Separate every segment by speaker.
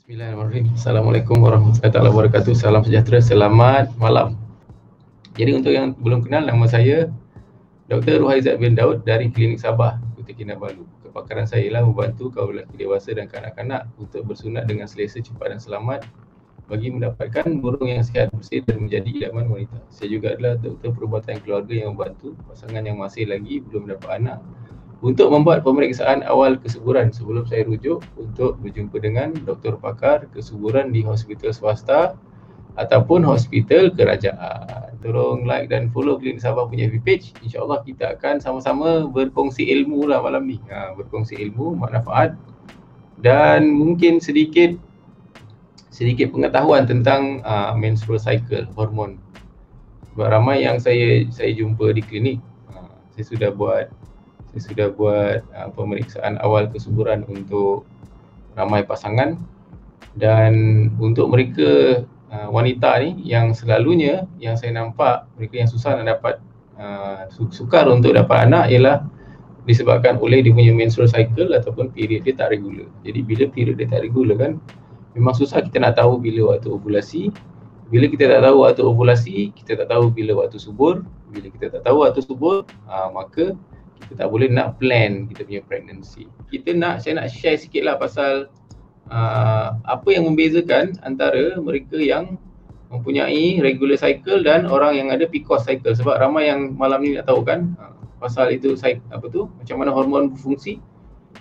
Speaker 1: Bismillahirrahmanirrahim. Assalamualaikum warahmatullahi wabarakatuh. Salam sejahtera, selamat malam. Jadi untuk yang belum kenal, nama saya Dr. Ruhaizat bin Daud dari Klinik Sabah, Kota Kinabalu. Kepakaran saya ialah membantu kaum lelaki dewasa dan kanak-kanak untuk bersunat dengan selesa, cepat dan selamat bagi mendapatkan burung yang sihat, bersih dan menjadi idaman wanita. Saya juga adalah doktor perubatan keluarga yang membantu pasangan yang masih lagi belum dapat anak untuk membuat pemeriksaan awal kesuburan sebelum saya rujuk untuk berjumpa dengan doktor pakar kesuburan di hospital swasta ataupun hospital kerajaan. Tolong like dan follow Klinik Sabah punya FB page. InsyaAllah kita akan sama-sama berkongsi ilmu lah malam ni. Berkongsi ilmu, manfaat dan mungkin sedikit pengetahuan tentang menstrual cycle, hormon. Sebab ramai yang saya jumpa di klinik, saya sudah buat pemeriksaan awal kesuburan untuk ramai pasangan, dan untuk mereka wanita ni yang selalunya yang saya nampak mereka yang susah nak dapat sukar untuk dapat anak ialah disebabkan oleh dia punya menstrual cycle ataupun period dia tak regular. Jadi bila period dia tak regular kan, memang susah kita nak tahu bila waktu ovulasi. Bila kita tak tahu waktu ovulasi, kita tak tahu bila waktu subur. Bila kita tak tahu waktu subur, maka kita tak boleh nak plan kita punya pregnancy. Saya nak share sikit lah pasal apa yang membezakan antara mereka yang mempunyai regular cycle dan orang yang ada PCOS cycle. Sebab ramai yang malam ni nak tahu kan pasal itu, macam mana hormon berfungsi.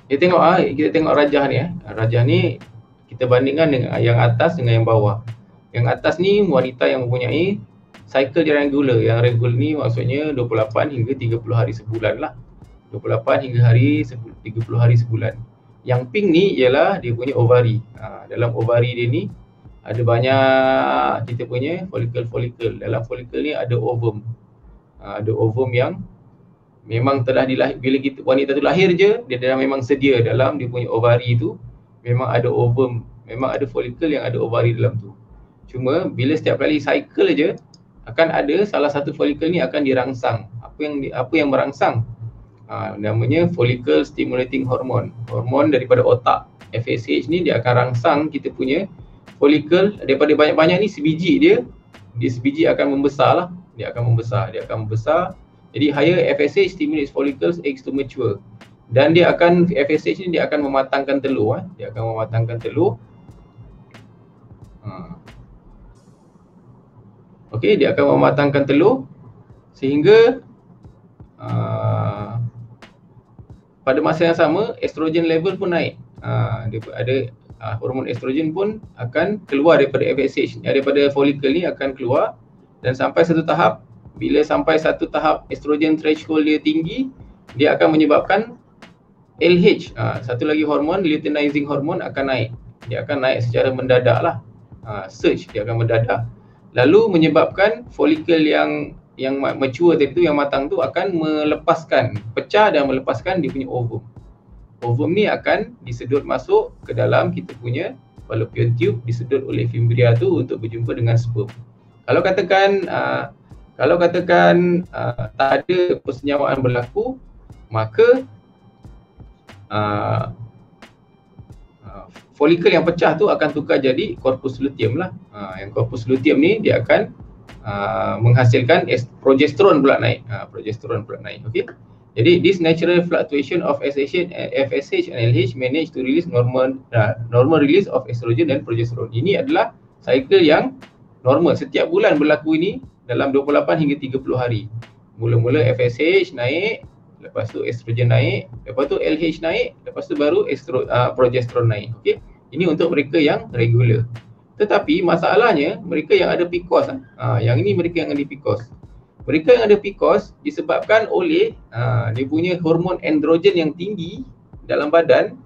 Speaker 1: Kita tengok rajah ni. Rajah ni kita bandingkan dengan yang atas dengan yang bawah. Yang atas ni wanita yang mempunyai cycle yang regular. Yang regular ni maksudnya 28 hingga 30 hari sebulan lah. 28 hingga 30 hari sebulan. Yang pink ni ialah dia punya ovari. Dalam ovari dia ni ada banyak kita punya folikel. Dalam folikel ni ada ovum. Ada ovum yang memang telah bila wanita tu lahir je, dia dah memang sedia dalam dia punya ovari tu. Memang ada ovum, memang ada folikel yang ada ovari dalam tu. Cuma bila setiap kali cycle je, akan ada salah satu folikel ni akan dirangsang. Apa yang merangsang? Namanya follicle stimulating hormone. Hormon daripada otak, FSH ni dia akan rangsang kita punya folikel. Daripada banyak-banyak ni sebiji dia sebiji akan membesar lah. Dia akan membesar. Jadi higher FSH stimulates follicles eggs to mature. Dan FSH ni dia akan mematangkan telur. Dia akan mematangkan telur. Okey, dia akan mematangkan telur sehingga pada masa yang sama estrogen level pun naik. Dia ada hormon estrogen pun akan keluar daripada FSH, daripada folikel ni akan keluar, dan bila sampai satu tahap estrogen threshold dia tinggi, dia akan menyebabkan LH, satu lagi hormon, luteinizing hormone akan naik. Dia akan naik secara mendadak lah. Surge, dia akan mendadak. Lalu menyebabkan folikel yang mature tadi tu, yang matang tu akan pecah dan melepaskan dia punya ovum. Ovum ni akan disedut masuk ke dalam kita punya fallopian tube, disedut oleh fimbria tu untuk berjumpa dengan sperm. Kalau katakan tak ada persenyawaan berlaku, maka folikel yang pecah tu akan tukar jadi corpus luteum lah. Yang corpus luteum ni dia akan menghasilkan progesteron pula naik. Okey. Jadi this natural fluctuation of FSH and LH manage to release normal release of estrogen dan progesteron. Ini adalah cycle yang normal. Setiap bulan berlaku ini dalam 28 hingga 30 hari. Mula-mula FSH naik, lepas tu estrogen naik, lepas tu LH naik, lepas tu baru progesteron naik. Okey. Ini untuk mereka yang regular. Tetapi masalahnya mereka yang ada PCOS, yang ini mereka yang ada PCOS. Mereka yang ada PCOS disebabkan oleh dia punya hormon androgen yang tinggi dalam badan.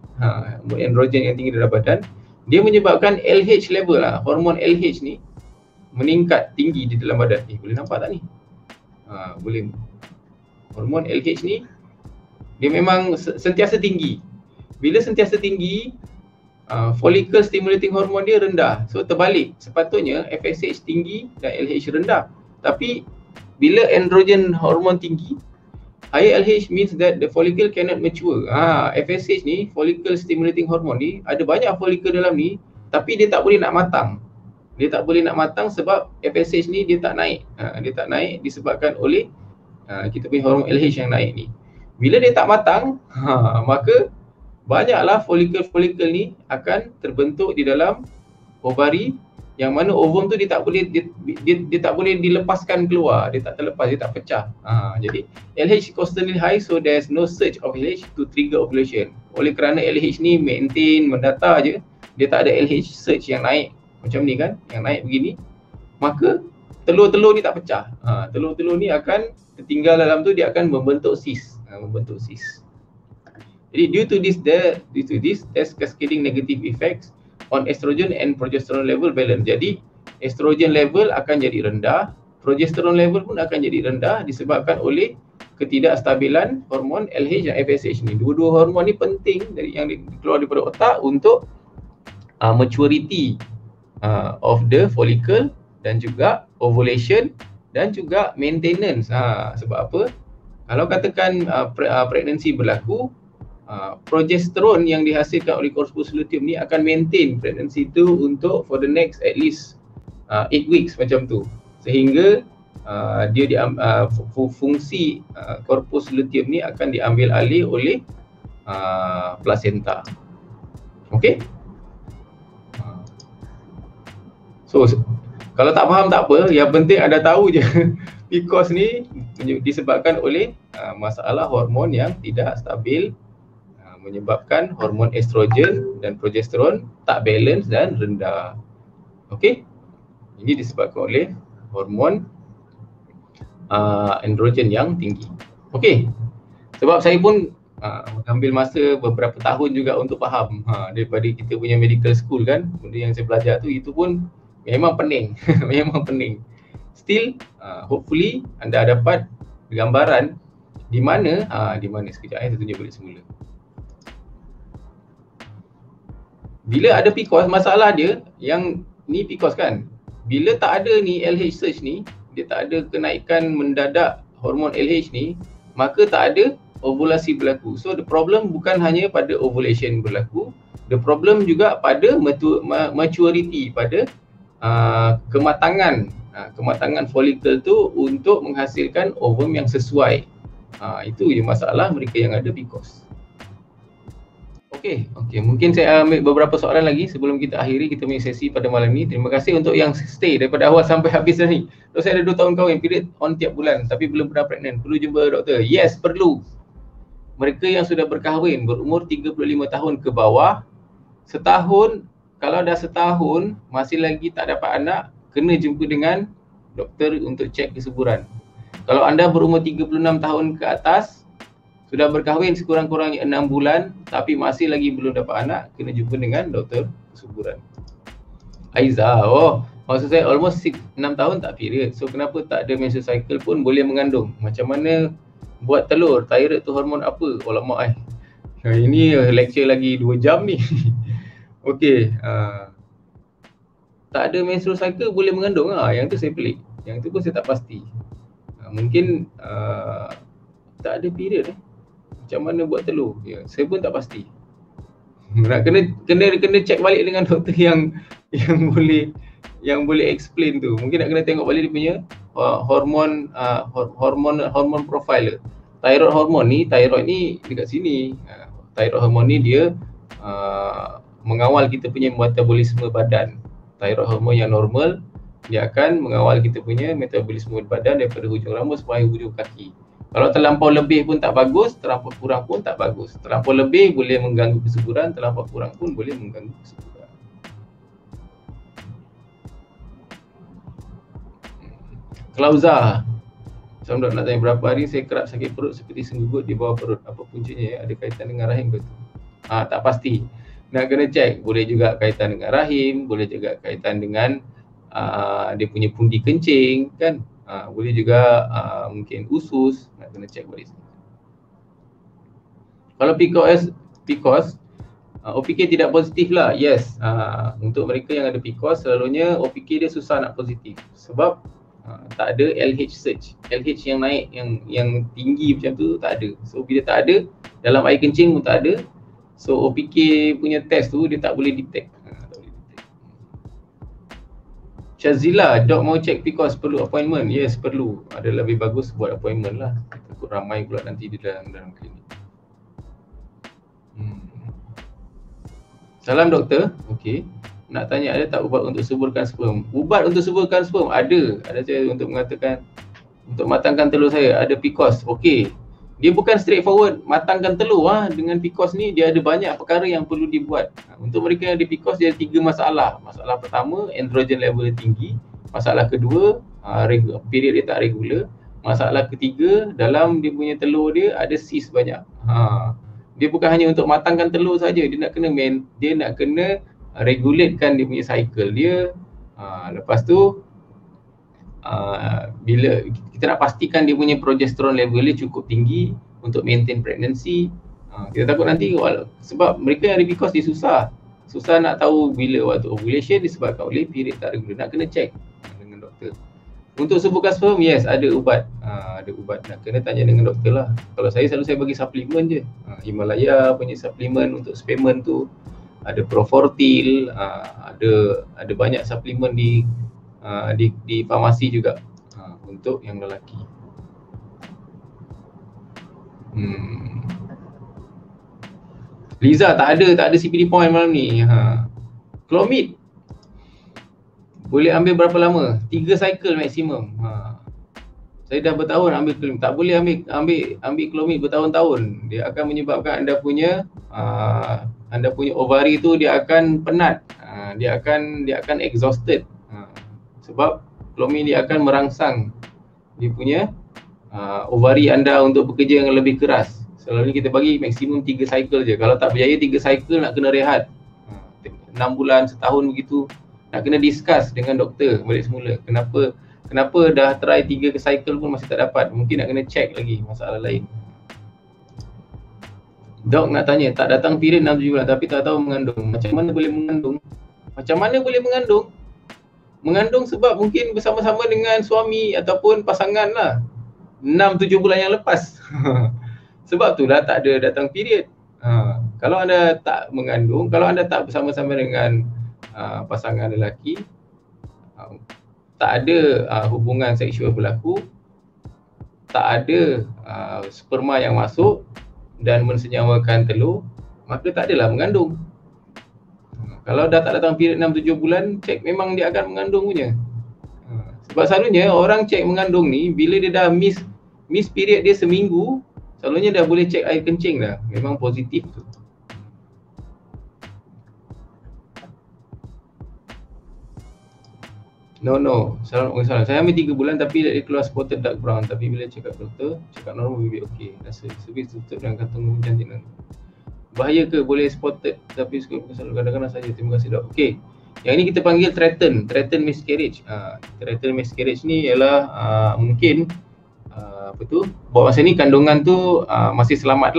Speaker 1: Androgen yang tinggi dalam badan, dia menyebabkan LH level, hormon LH ni meningkat tinggi di dalam badan. Boleh nampak tak ni? Boleh. Hormon LH ni dia memang sentiasa tinggi. Bila sentiasa tinggi, follicle stimulating hormone dia rendah. So terbalik, sepatutnya FSH tinggi dan LH rendah. Tapi bila androgen hormone tinggi, higher LH means that the follicle cannot mature. FSH ni, follicle stimulating hormone ni, ada banyak follicle dalam ni tapi dia tak boleh nak matang. Dia tak boleh nak matang sebab FSH ni dia tak naik. Dia tak naik disebabkan oleh kita punya hormon LH yang naik ni. Bila dia tak matang, maka banyaklah folikel-folikel ni akan terbentuk di dalam ovari, yang mana ovum tu dia tak boleh dia tak boleh dilepaskan keluar, dia tak terlepas, dia tak pecah. Jadi LH constantly high, so there's no surge of LH to trigger ovulation. Oleh kerana LH ni maintain mendata je, dia tak ada LH surge yang naik macam ni kan, yang naik begini, maka telur-telur ni tak pecah. Telur-telur ni akan tertinggal dalam tu, dia akan membentuk cyst. Jadi due to this there's cascading negative effects on estrogen and progesterone level balance. Jadi estrogen level akan jadi rendah, progesterone level pun akan jadi rendah disebabkan oleh ketidakstabilan hormon LH dan FSH ni. Dua-dua hormon ni penting dari yang keluar daripada otak untuk maturity of the follicle dan juga ovulation dan juga maintenance. Sebab apa? Kalau katakan pregnancy berlaku, progesteron yang dihasilkan oleh corpus luteum ni akan maintain pregnancy tu untuk for the next at least 8 weeks macam tu, sehingga fungsi corpus luteum ni akan diambil alih oleh placenta. Okey? So kalau tak faham tak apa, yang penting ada tahu je PCOS ni disebabkan oleh masalah hormon yang tidak stabil, menyebabkan hormon estrogen dan progesteron tak balance dan rendah. Okey? Ini disebabkan oleh hormon androgen yang tinggi. Okey. Sebab saya pun ambil masa beberapa tahun juga untuk faham daripada kita punya medical school kan, benda yang saya belajar tu itu pun memang pening. Memang pening. Still hopefully anda dapat gambaran di mana sekejap saya tunjuk balik semula. Bila ada PCOS, masalah dia yang ni PCOS kan, bila tak ada ni LH surge ni, dia tak ada kenaikan mendadak hormon LH ni, maka tak ada ovulasi berlaku. So the problem bukan hanya pada ovulation berlaku, the problem juga pada maturity, pada kematangan folikel tu untuk menghasilkan ovum yang sesuai. Itu je masalah mereka yang ada PCOS. Okey, mungkin saya ambil beberapa soalan lagi sebelum kita akhiri kita punya sesi pada malam ni. Terima kasih untuk yang stay daripada awal sampai habis ni. So saya ada 2 tahun kahwin, period on tiap bulan tapi belum pernah pregnant. Perlu jumpa doktor? Yes, perlu. Mereka yang sudah berkahwin berumur 35 tahun ke bawah, setahun, kalau dah setahun masih lagi tak dapat anak, kena jumpa dengan doktor untuk cek kesuburan. Kalau anda berumur 36 tahun ke atas, sudah berkahwin sekurang-kurangnya 6 bulan tapi masih lagi belum dapat anak, kena jumpa dengan doktor kesuburan. Aiza, maksud saya almost 6 tahun tak period. So kenapa tak ada menstrual cycle pun boleh mengandung? Macam mana buat telur? Thyroid tu hormon apa? Alamak ini lecture lagi 2 jam ni. Okey, tak ada menstrual cycle boleh mengandung yang tu saya pelik. Yang tu pun saya tak pasti. Mungkin tak ada period macam mana buat telur? Saya pun tak pasti. Nak kena check balik dengan doktor yang boleh explain tu. Mungkin nak kena tengok balik dia punya hormon profile. Thyroid ni dekat sini. Thyroid hormon ni dia mengawal kita punya metabolisme badan. Thyroid hormon yang normal dia akan mengawal kita punya metabolisme badan daripada hujung rambut sampai hujung kaki. Kalau terlampau lebih pun tak bagus, terlampau kurang pun tak bagus. Terlampau lebih boleh mengganggu kesuburan, terlampau kurang pun boleh mengganggu kesuburan. Klauza. Saya nak tanya, berapa hari saya kerap sakit perut seperti senggugut di bawah perut. Apa puncanya? Ada kaitan dengan rahim ke? Tak pasti. Nak kena cek. Boleh juga kaitan dengan rahim, boleh juga kaitan dengan dia punya pundi kencing kan. Boleh juga mungkin usus, nak kena cek balik. Kalau PCOS OPK tidak positif lah. Yes, untuk mereka yang ada PCOS selalunya OPK dia susah nak positif sebab tak ada LH surge. LH yang naik, yang tinggi macam tu tak ada. So bila tak ada, dalam air kencing pun tak ada. So OPK punya test tu dia tak boleh detect. Syazila, dok mau check PCOS perlu appointment? Yes, perlu. Ada lebih bagus buat appointment lah. Takut ramai pula nanti di dalam klinik. Salam doktor. Okey. Nak tanya ada tak ubat untuk suburkan sperm? Ubat untuk suburkan sperm ada. Ada saya untuk mengatakan untuk matangkan telur saya ada PCOS. Okey. Dia bukan straightforward matangkan telur dengan PCOS ni dia ada banyak perkara yang perlu dibuat. Untuk mereka yang ada PCOS dia ada 3 masalah. Masalah pertama, androgen level tinggi. Masalah kedua, period dia tak regular. Masalah ketiga, dalam dia punya telur dia ada cyst banyak. Dia bukan hanya untuk matangkan telur saja, dia nak kena regulatekan dia punya cycle dia. Lepas tu bila kita nak pastikan dia punya progesterone level dia cukup tinggi untuk maintain pregnancy. Kita takut nanti sebab mereka yang ada PCOS dia susah nak tahu bila waktu ovulation disebabkan oleh period tak regular. Nak kena check dengan doktor. Untuk suburkan sperm, yes ada ubat. Ada ubat, nak kena tanya dengan doktor lah. Kalau saya selalu saya bagi suplemen je. Himalaya punya suplemen untuk spermen tu ada Profortil, ada banyak suplemen di farmasi juga untuk yang lelaki. Liza tak ada CPD point malam ni. Clomid boleh ambil berapa lama? 3 cycle maksimum. Saya dah bertahun ambil Clomid. Tak boleh ambil Clomid bertahun-tahun. Dia akan menyebabkan anda punya ovari tu dia akan penat. Dia akan exhausted. Sebab Clomid dia akan merangsang dia punya ovari anda untuk bekerja yang lebih keras. Selalunya kita bagi maksimum 3 cycle je. Kalau tak berjaya 3 cycle nak kena rehat 6 bulan, setahun begitu. Nak kena discuss dengan doktor balik semula. Kenapa dah try 3 cycle pun masih tak dapat. Mungkin nak kena check lagi masalah lain. Dok nak tanya, tak datang period 6-7 bulan tapi tak tahu mengandung. Macam mana boleh mengandung? Mengandung sebab mungkin bersama-sama dengan suami ataupun pasangan lah 6-7 bulan yang lepas. Sebab tu lah tak ada datang period. Kalau anda tak mengandung, kalau anda tak bersama-sama dengan pasangan lelaki, tak ada hubungan seksual berlaku, tak ada sperma yang masuk dan mensenyawakan telur, maka tak adalah mengandung. Kalau dah tak datang period 6-7 bulan, cek memang dia akan mengandung punya. Sebab selalunya orang cek mengandung ni bila dia dah miss period dia seminggu, selalunya dah boleh cek air kencing dah. Memang positif tu. No. Salam. Saya ambil 3 bulan tapi dia keluar spotted dark brown. Tapi bila cakap doktor, cakap normal baby okey. Rasa sebis tutup dan kantong cantik nanti. Bahaya ke boleh spotted tapi kadang-kadang saja. Terima kasih dok. Okey. Yang ini kita panggil threatened miscarriage. Threatened miscarriage ni ialah mungkin buat masa ni kandungan tu masih selamat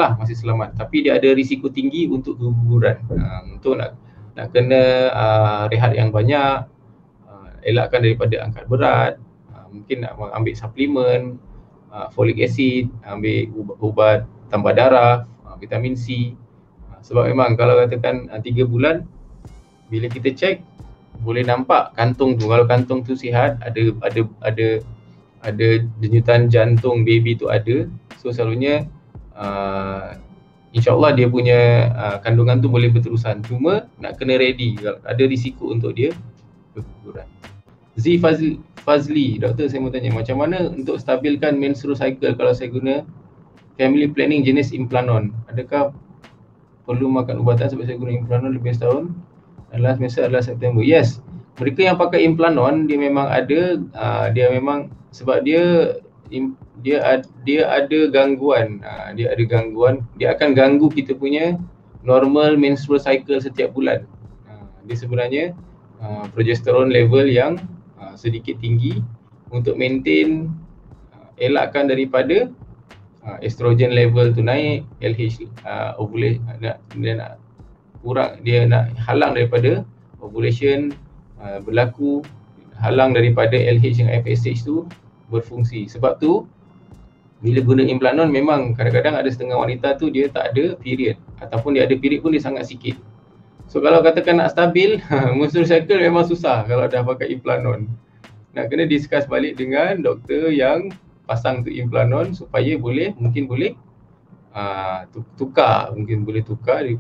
Speaker 1: tapi dia ada risiko tinggi untuk keguguran. Untuk nak kena rehat yang banyak, elakkan daripada angkat berat, mungkin nak ambil suplemen, folic acid, ambil ubat tambah darah, vitamin C. Sebab memang kalau katakan 3 bulan, bila kita cek boleh nampak kantung tu, kalau kantung tu sihat, ada denyutan jantung baby tu ada. So selalunya InsyaAllah dia punya kandungan tu boleh berterusan. Cuma nak kena ready, ada risiko untuk dia keguguran. Z Fazli, doktor saya mau tanya, macam mana untuk stabilkan menstrual cycle kalau saya guna family planning jenis Implanon? Adakah perlu makan ubatan sebab saya guna Implanon lebih setahun? Last semester adalah September. Yes, mereka yang pakai Implanon dia memang ada, dia memang sebab dia ada gangguan, dia akan ganggu kita punya normal menstrual cycle setiap bulan. Dia sebenarnya progesterone level yang sedikit tinggi untuk maintain, elakkan daripada estrogen level tu naik, LH ovulation nak kurang, dia nak halang daripada ovulation berlaku, halang daripada LH dengan FSH tu berfungsi. Sebab tu bila guna Implanon memang kadang-kadang ada setengah wanita tu dia tak ada period, ataupun dia ada period pun dia sangat sikit. So kalau katakan nak stabil, menstrual cycle memang susah kalau dah pakai implanon. Nak kena discuss balik dengan doktor yang pasang tu implanon supaya mungkin boleh tukar dia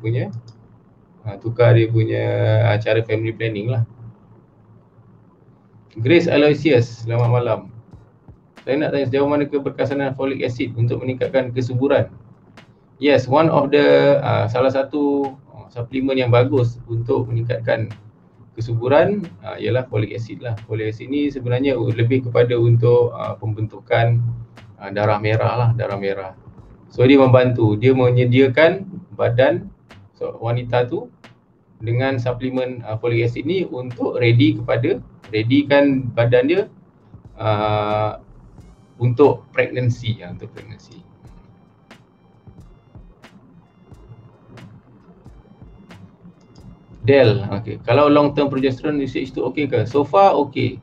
Speaker 1: punya cara family planning lah. Grace Aloysius, selamat malam. Saya nak tanya sejauh mana keberkesanan folic acid untuk meningkatkan kesuburan? Yes, one of the salah satu suplemen yang bagus untuk meningkatkan kesuburan ialah folic acid lah. Folic acid ni sebenarnya lebih kepada untuk pembentukan darah merah. So dia membantu, dia menyediakan badan wanita tu dengan suplemen folic acid ni untuk readykan badan dia untuk pregnancy. Del, okay. Kalau long term progesterone usage tu okey ke? So far okey.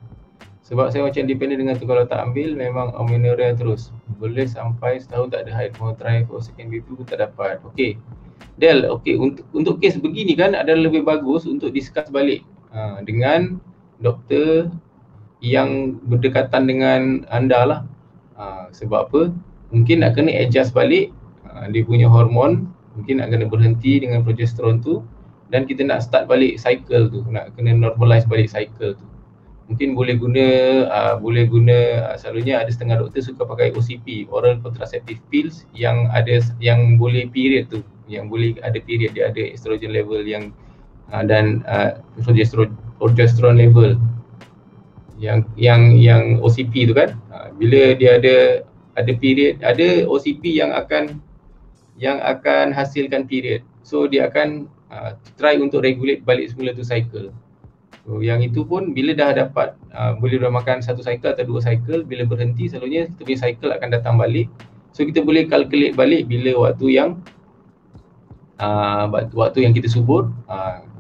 Speaker 1: Sebab saya macam dependent dengan tu, kalau tak ambil memang amenorrhea terus. Boleh sampai setahun tak ada haid, mau try for second baby pun tak dapat. Okey. Del, okey, untuk kes begini kan adalah lebih bagus untuk discuss balik dengan doktor yang berdekatan dengan anda lah. Sebab apa? Mungkin nak kena adjust balik dia punya hormon, mungkin nak kena berhenti dengan progesteron tu, dan kita nak start balik cycle tu, nak kena normalize balik cycle tu. Mungkin boleh guna selalunya ada setengah doktor suka pakai OCP, oral contraceptive pills, yang boleh period tu, yang boleh ada period, dia ada estrogen level yang dan progesterone level yang OCP tu kan. Bila dia ada period, ada OCP yang akan hasilkan period. So dia akan try untuk regulate balik semula tu cycle. So yang itu pun bila dah dapat boleh dah makan satu cycle atau dua cycle, bila berhenti selalunya kita punya cycle akan datang balik. So kita boleh calculate balik bila waktu yang kita subur,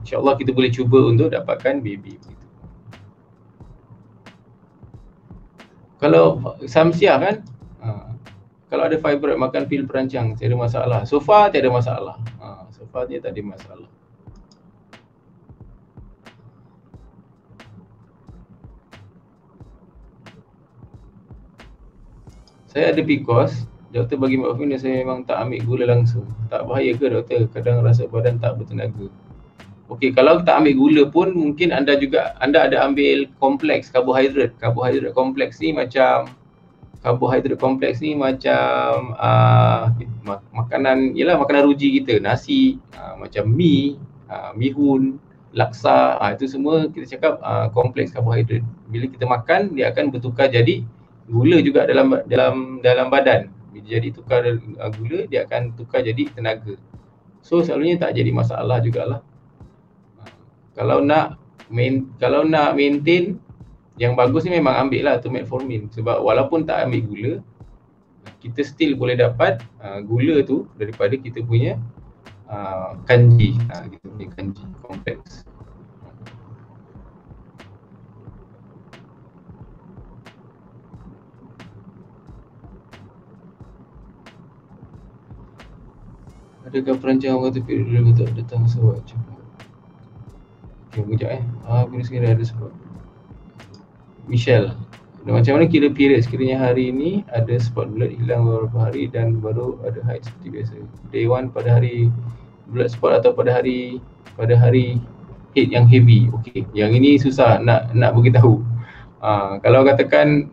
Speaker 1: insya-Allah kita boleh cuba untuk dapatkan baby. Kalau Samsiah kan, kalau ada fibroid makan pil perancang tiada masalah. So far tiada masalah. So far dia tak ada masalah. Saya ada PCOS, doktor bagi morfin dan saya memang tak ambil gula langsung. Tak bahaya ke doktor? Kadang rasa badan tak bertenaga. Okey, kalau tak ambil gula pun mungkin anda ada ambil kompleks karbohidrat. Karbohidrat kompleks ni macam makanan ruji kita, nasi, macam mi, mihun, laksa, itu semua kita cakap kompleks karbohidrat. Bila kita makan dia akan bertukar jadi gula juga dalam badan. Bila jadi tukar gula, dia akan tukar jadi tenaga. So selalunya tak jadi masalah jugalah. Kalau nak maintain, yang bagus ni memang ambil lah tu metformin. Sebab walaupun tak ambil gula, kita still boleh dapat gula tu daripada kita punya kanji. Kita punya kanji kompleks. Adakah perancang orang kata period tak datang sebab cepat? Okay, sekejap bila sekiranya ada sebab Michelle, macam mana kira period? Sekiranya hari ini ada spot blood hilang beberapa hari dan baru ada haid seperti biasa. Day 1 pada hari blood spot atau pada hari haid yang heavy. Okey, yang ini susah nak beritahu. Kalau katakan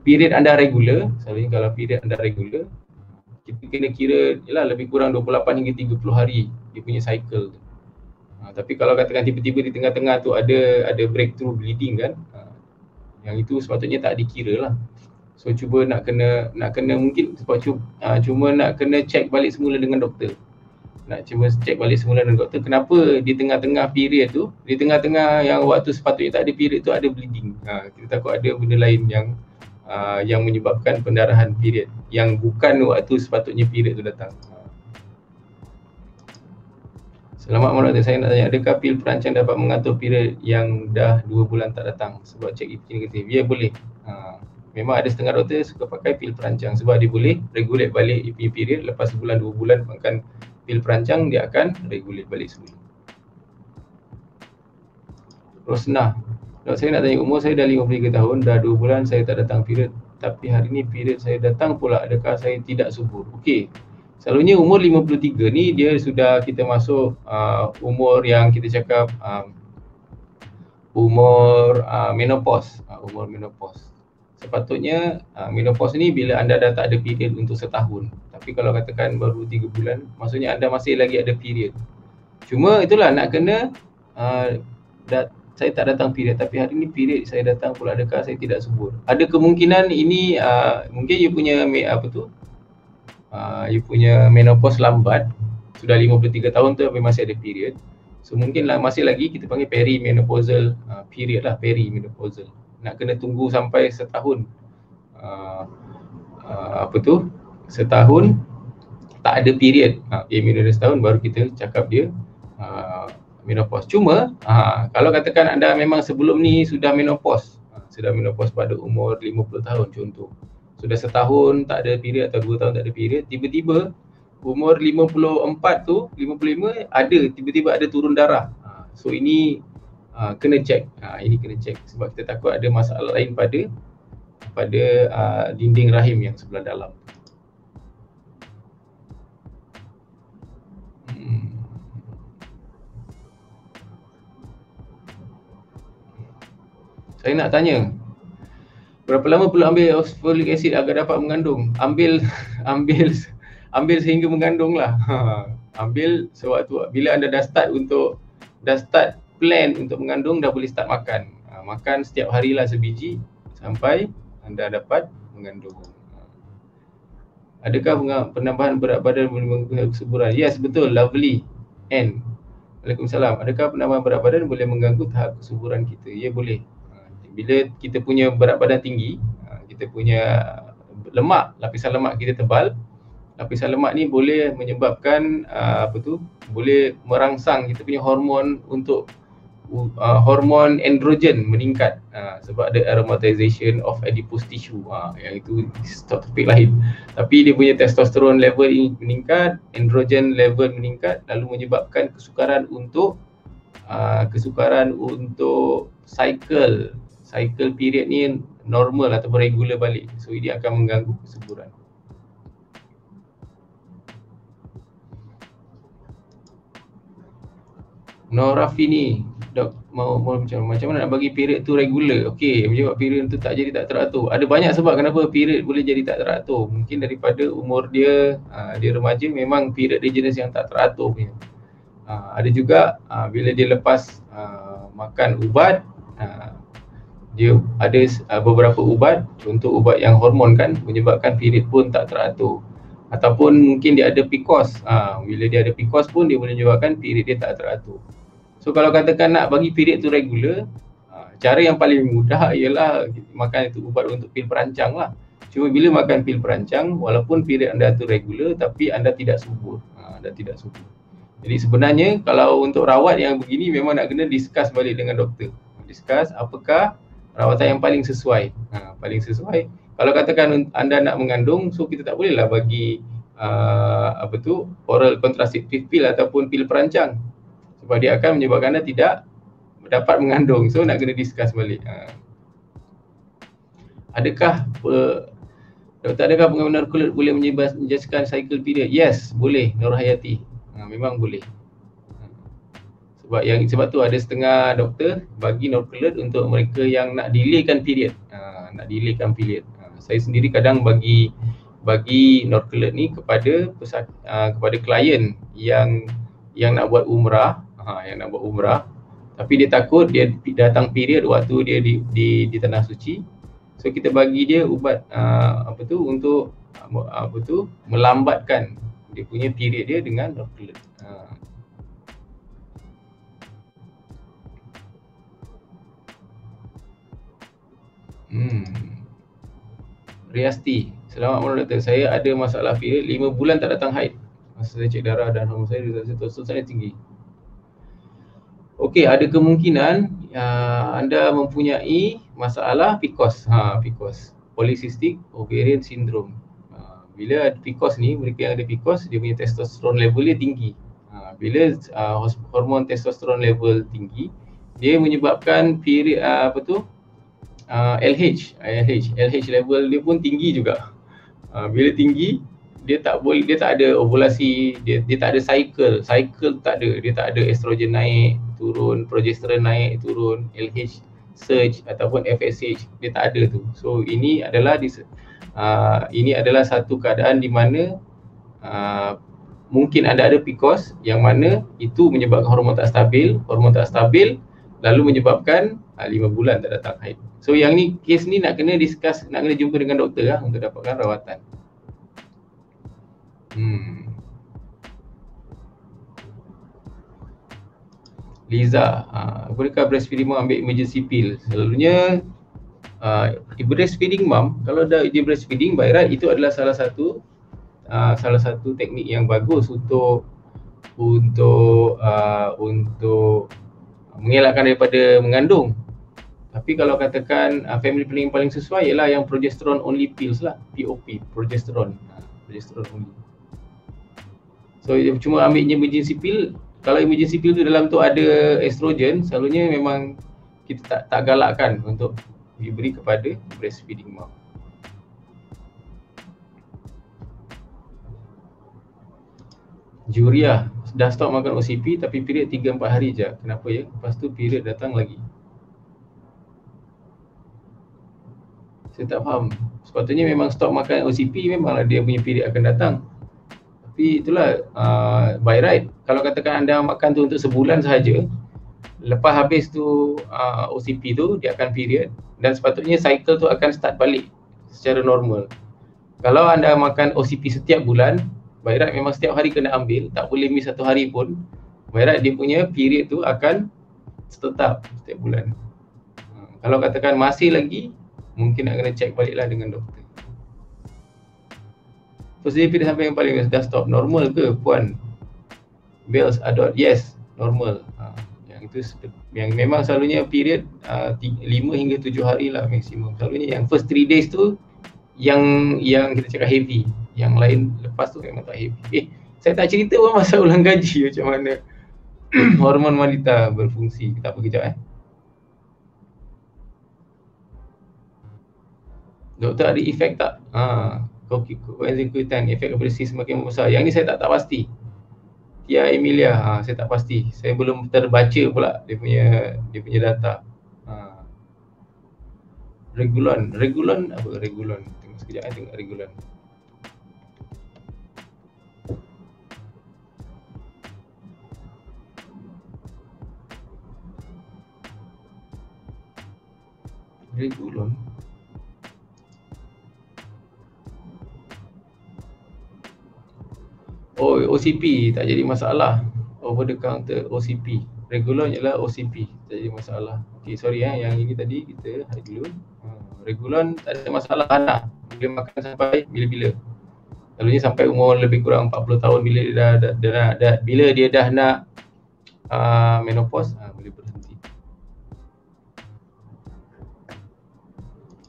Speaker 1: period anda regular, selalunya kalau period anda regular, kita kena kira lebih kurang 28 hingga 30 hari dia punya cycle tu. Tapi kalau katakan tiba-tiba di tengah-tengah tu ada breakthrough bleeding kan, yang itu sepatutnya tak dikira lah. So cuba nak kena mungkin cuma nak kena check balik semula dengan doktor. Kenapa di tengah-tengah period tu, di tengah-tengah yang waktu sepatutnya tak ada period tu ada bleeding. Kita takut ada benda lain yang menyebabkan pendarahan period yang bukan waktu sepatutnya period tu datang. Selamat malam, saya nak tanya, adakah pil perancang dapat mengatur period yang dah 2 bulan tak datang sebab check EP negatif? Ya, boleh. Memang ada setengah doktor suka pakai pil perancang sebab dia boleh regulate balik period lepas sebulan 2 bulan makan pil perancang, dia akan regulate balik semula. Rosnah, Dok, saya nak tanya, umur saya dah 53 tahun, dah 2 bulan saya tak datang period, tapi hari ni period saya datang pula, adakah saya tidak subur? Okey, selalunya umur 53 ni dia sudah kita masuk umur yang kita cakap umur menopause, umur menopause. Sepatutnya menopause ni bila anda dah tak ada period untuk setahun. Tapi kalau katakan baru 3 bulan, maksudnya anda masih lagi ada period. Cuma itulah nak kena saya tak datang period, tapi hari ni period saya datang pula, adakah saya tidak subur? Ada kemungkinan ini mungkin you punya you punya menopause lambat, sudah 53 tahun tu tapi masih ada period. So mungkin masih lagi kita panggil perimenopausal period lah, perimenopausal. Nak kena tunggu sampai setahun setahun tak ada period, minus setahun baru kita cakap dia menopause. Cuma kalau katakan anda memang sebelum ni sudah menopause pada umur 50 tahun contoh, sudah setahun tak ada period atau 2 tahun tak ada period, tiba-tiba umur 54 tu, 55 tiba-tiba ada turun darah. So ini kena check. Ini kena check sebab kita takut ada masalah lain pada dinding rahim yang sebelah dalam. Saya nak tanya, berapa lama perlu ambil folic acid agar dapat mengandung? Ambil sehingga mengandung lah. Ambil sewaktu bila anda dah start plan untuk mengandung, dah boleh start makan. Makan setiap harilah sebiji sampai anda dapat mengandung. Adakah penambahan berat badan boleh mengganggu kesuburan? Yes, betul. Lovely. N. Waalaikumsalam. Adakah penambahan berat badan boleh mengganggu tahap kesuburan kita? Ya, boleh. Bila kita punya berat badan tinggi, kita punya lapisan lemak kita tebal, lapisan lemak ni boleh menyebabkan boleh merangsang kita punya hormon untuk hormon androgen meningkat, sebab ada aromatization of adipose tissue, yang itu topik lain. Tapi dia punya testosterone level meningkat, androgen level meningkat, lalu menyebabkan kesukaran untuk cycle period ni normal atau regular balik. So ini akan mengganggu kesuburan. Norafini, Dok, mau macam mana nak bagi period tu regular? Okey, menjawab period tu tak teratur. Ada banyak sebab kenapa period boleh jadi tak teratur. Mungkin daripada umur dia remaja, memang period dia jenis yang tak teratur punya. Ada juga bila dia lepas makan ubat, dia ada beberapa ubat, contoh ubat yang hormon kan, menyebabkan period pun tak teratur. Ataupun mungkin dia ada PCOS, bila dia ada PCOS pun dia boleh menyebabkan period dia tak teratur. So kalau katakan nak bagi period tu regular, cara yang paling mudah ialah makan itu ubat untuk pil perancang lah. Cuma bila makan pil perancang, walaupun period anda tu regular, tapi anda tidak subur. Jadi sebenarnya kalau untuk rawat yang begini memang nak kena discuss balik dengan doktor. Discuss apakah rawatan yang paling sesuai. Kalau katakan anda nak mengandung, so kita tak bolehlah bagi oral contraceptive pill ataupun pil perancang, sebab dia akan menyebabkan anda tidak dapat mengandung. So nak kena discuss balik. Adakah pengambilan Norculet boleh menjadikan cycle period? Yes, boleh, Nur Hayati. Memang boleh. Sebab tu ada setengah doktor bagi Norculet untuk mereka yang nak delaykan period. Saya sendiri kadang bagi Norculet ni kepada klien yang nak buat umrah, tapi dia takut dia datang period waktu dia di tanah suci. So kita bagi dia ubat untuk melambatkan dia punya period dia dengan Norculet. Riasti, selamat malam doktor. Saya ada masalah period 5 bulan tak datang haid. Masa saya cek darah dan hormon saya testosteron saya tinggi. Okey, ada kemungkinan anda mempunyai masalah PCOS. PCOS, polycystic ovarian syndrome. Bila ada PCOS ni, mereka yang ada PCOS, dia punya testosteron level dia tinggi. Bila hormon testosteron level tinggi, dia menyebabkan period LH level dia pun tinggi juga. Bila tinggi, dia tak ada ovulasi, dia tak ada cycle tak ada, dia tak ada estrogen naik turun, progesteron naik turun, LH surge ataupun FSH, dia tak ada tu. So ini adalah satu keadaan di mana mungkin anda ada PCOS yang mana itu menyebabkan hormon tak stabil lalu menyebabkan 5 bulan tak datang haid. So yang ni, kes ni nak kena jumpa dengan doktor lah untuk dapatkan rawatan. Liza, apakah breastfeeding mom ambil emergency pill? Selalunya breastfeeding mom, kalau dah dia breastfeeding by right, itu adalah salah satu teknik yang bagus untuk mengelakkan daripada mengandung. Tapi kalau katakan family planning paling sesuai ialah yang progesterone only pills lah, POP, progesterone only. So cuma ambil emergency pill. Kalau emergency pill tu dalam tu ada estrogen, selalunya memang kita tak galakkan untuk diberi kepada breastfeeding mom. Juria, dah stop makan OCP tapi period 3-4 hari je. Kenapa ya? Lepas tu period datang lagi. Saya tak faham. Sepatutnya memang stop makan OCP, memanglah dia punya period akan datang. Tapi itulah by right, kalau katakan anda makan tu untuk sebulan sahaja, lepas habis tu OCP tu dia akan period dan sepatutnya cycle tu akan start balik secara normal. Kalau anda makan OCP setiap bulan, by right memang setiap hari kena ambil, tak boleh miss satu hari pun. By right dia punya period tu akan tetap setiap bulan. Kalau katakan masih lagi, mungkin nak kena check baliklah dengan doktor. First day period sampai yang paling dah stop, normal ke puan? Bells adult, yes, normal. Yang itu yang memang selalunya period 5 hingga 7 hari lah maksimum. Selalunya yang first 3 days tu yang kita cakap heavy. Yang lain lepas tu memang tak heavy. Saya tak cerita pun masa ulang gaji macam mana hormon wanita berfungsi. Tak apa kejap Doktor ada efek tak? Koenzim Q10, efek kepada sis semakin membesar. Yang ni saya tak pasti. Tia Emilia, saya tak pasti. Saya belum terbaca pula dia punya data. Regulon apa? Regulon. Tengok sekejap tengok Regulon. Regulon. Oh, OCP tak jadi masalah. Over the counter OCP. Regulon ialah OCP, tak jadi masalah. Okey, sorry yang ini tadi kita hide dulu. Regulon tak ada masalah anak. Boleh makan sampai bila-bila. Selalunya sampai umur lebih kurang 40 tahun bila dia dah nak menopause, boleh berhenti.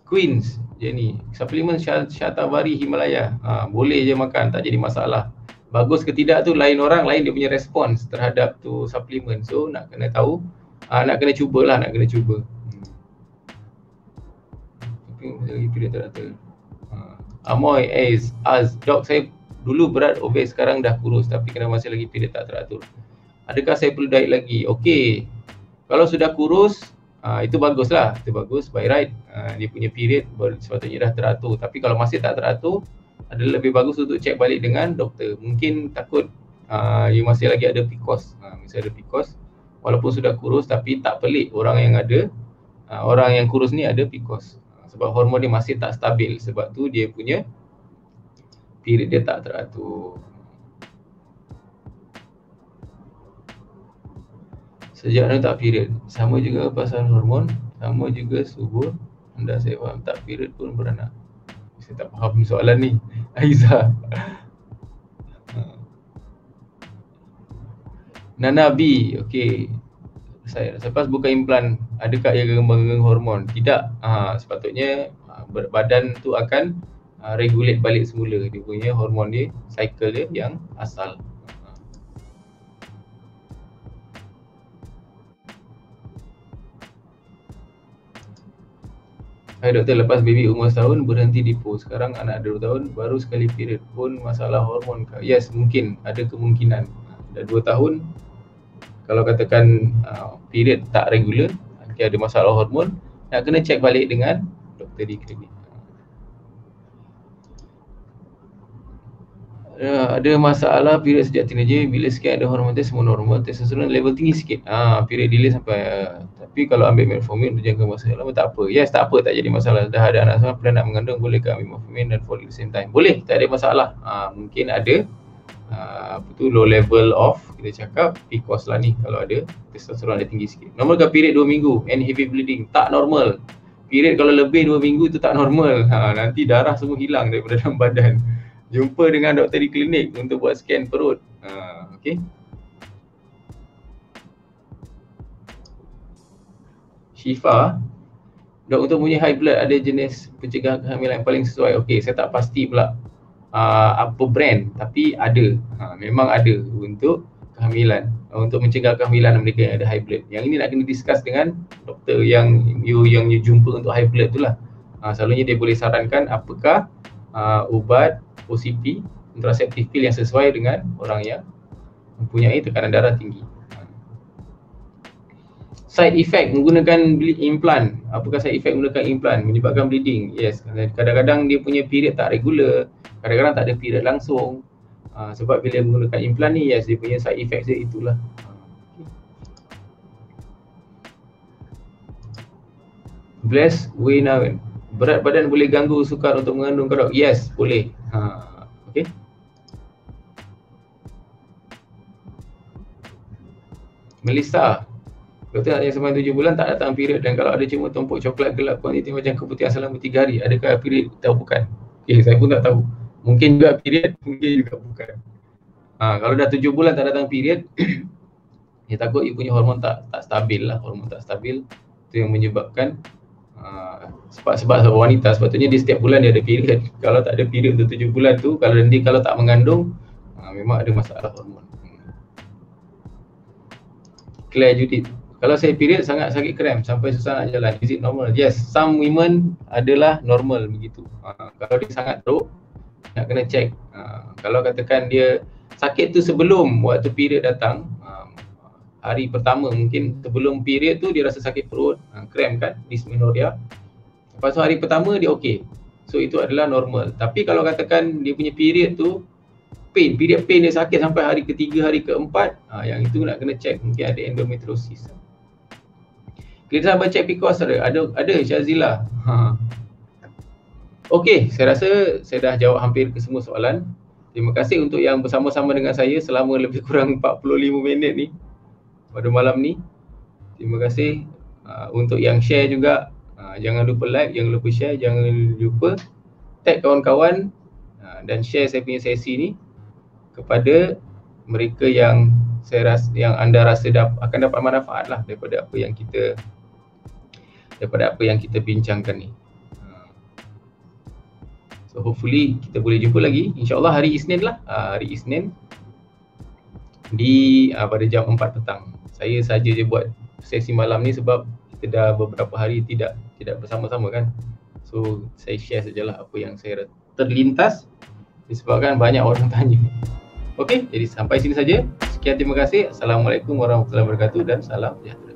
Speaker 1: Queens, Jenny, suplemen Shatavari Himalaya. Boleh je makan, tak jadi masalah. Bagus ke tidak tu lain orang, lain dia punya respons terhadap tu suplemen. So nak kena tahu, nak kena cubalah, nak kena cuba. Tapi masih lagi period teratur. Amoy, Dok, saya dulu berat obes, sekarang dah kurus tapi kena masih lagi period tak teratur. Adakah saya perlu diet lagi? Okey, kalau sudah kurus, itu baguslah, itu bagus by right. Dia punya period sepatutnya dah teratur. Tapi kalau masih tak teratur, adalah lebih bagus untuk cek balik dengan doktor. Mungkin takut you masih lagi ada PCOS. Masih ada PCOS walaupun sudah kurus, tapi tak pelik orang yang kurus ni ada PCOS. Sebab hormon dia masih tak stabil. Sebab tu dia punya period dia tak teratur. Sejak mana tak period? Sama juga pasal hormon, sama juga subur. Anda saya faham tak period pun beranak. Saya tak faham soalan ni, Aiza. Nana B, okey. Saya lepas buka implan, adakah ia gangguan hormon? Tidak. Sepatutnya berat badan tu akan regulate balik semula dia punya hormon dia, cycle dia yang asal. Hai doktor, lepas baby umur setahun berhenti dipo. Sekarang anak 2 tahun baru sekali period pun masalah hormon. Yes, mungkin ada kemungkinan. Dah 2 tahun kalau katakan period tak regular, mungkin ada masalah hormon, nak kena check balik dengan doktor di klinik. Ada masalah period sejak teenager, bila scan ada hormon test semua normal, testosteron level tinggi sikit. Period delay sampai tapi kalau ambil metformin untuk jangka masa lama tak apa. Yes, tak apa, tak jadi masalah. Dah ada anak semua plan nak mengandung, boleh ke ambil metformin dan follow the same time? Boleh, tak ada masalah. Mungkin ada low level of, kita cakap PCOS lah ni, kalau ada testosteron ada tinggi sikit. Normal ke period 2 minggu and heavy bleeding? Tak normal. Period kalau lebih 2 minggu tu tak normal. Nanti darah semua hilang daripada dalam badan. Jumpa dengan doktor di klinik untuk buat scan perut. Okey. Syifa, dok, untuk punya high blood ada jenis pencegah kehamilan yang paling sesuai? Okey, saya tak pasti pula apa brand, tapi ada. Memang ada untuk kehamilan, untuk mencegah kehamilan mereka yang ada high blood. Yang ini nak kena discuss dengan doktor yang you jumpa untuk high blood tu lah. Selalunya dia boleh sarankan apakah ubat OCP, kontraseptif pil yang sesuai dengan orang yang mempunyai tekanan darah tinggi. Side effect menggunakan implant. Apakah side effect menggunakan implant? Menyebabkan bleeding. Yes, kadang-kadang dia punya period tak regular, kadang-kadang tak ada period langsung. Sebab bila menggunakan implant ni, yes, dia punya side effect dia itulah. Bless Winawen, berat badan boleh ganggu sukar untuk mengandung ke dok? Yes, boleh. Okey. Melissa, doktor nak sampai 7 bulan tak datang period, dan kalau ada cuma tumpuk coklat gelap kuantiti macam keputihan selama 3 hari, adakah period? Tahu bukan? Okay, saya pun tak tahu. Mungkin juga period, mungkin juga bukan. Kalau dah 7 bulan tak datang period, dia takut you punya hormon tak stabil lah. Hormon tak stabil, itu yang menyebabkan sebab wanita sepatutnya di setiap bulan dia ada period. Kalau tak ada period untuk 7 bulan tu, kalau tak mengandung, memang ada masalah hormon. Claire Judith, kalau saya period sangat sakit kram sampai susah nak jalan, is it normal? Yes, some women adalah normal begitu. Kalau dia sangat teruk, nak kena check. Kalau katakan dia sakit tu sebelum waktu period datang, hari pertama mungkin sebelum period tu dia rasa sakit perut, kram kan, dysmenorrhea. Lepas tu hari pertama dia okey. So itu adalah normal. Tapi kalau katakan dia punya period tu period pain dia sakit sampai hari ketiga, hari keempat, yang itu nak kena check, mungkin ada endometriosis. Kita sampai check PCOS ada Syazila. Okey, saya rasa saya dah jawab hampir ke semua soalan. Terima kasih untuk yang bersama-sama dengan saya selama lebih kurang 45 minit ni pada malam ni. Terima kasih untuk yang share juga. Jangan lupa like, jangan lupa share, jangan lupa tag kawan-kawan dan share saya punya sesi ni kepada mereka yang anda rasa akan dapat manfaat lah daripada apa yang kita bincangkan ni. So hopefully kita boleh jumpa lagi, insyaAllah hari Isnin lah, hari Isnin pada jam 4 petang. Saya saja je buat sesi malam ni sebab kita dah beberapa hari tidak bersama-sama kan. So saya share sajalah apa yang saya terlintas disebabkan banyak orang tanya. Okey, jadi sampai sini saja. Sekian, terima kasih. Assalamualaikum warahmatullahi wabarakatuh dan salam sejahtera.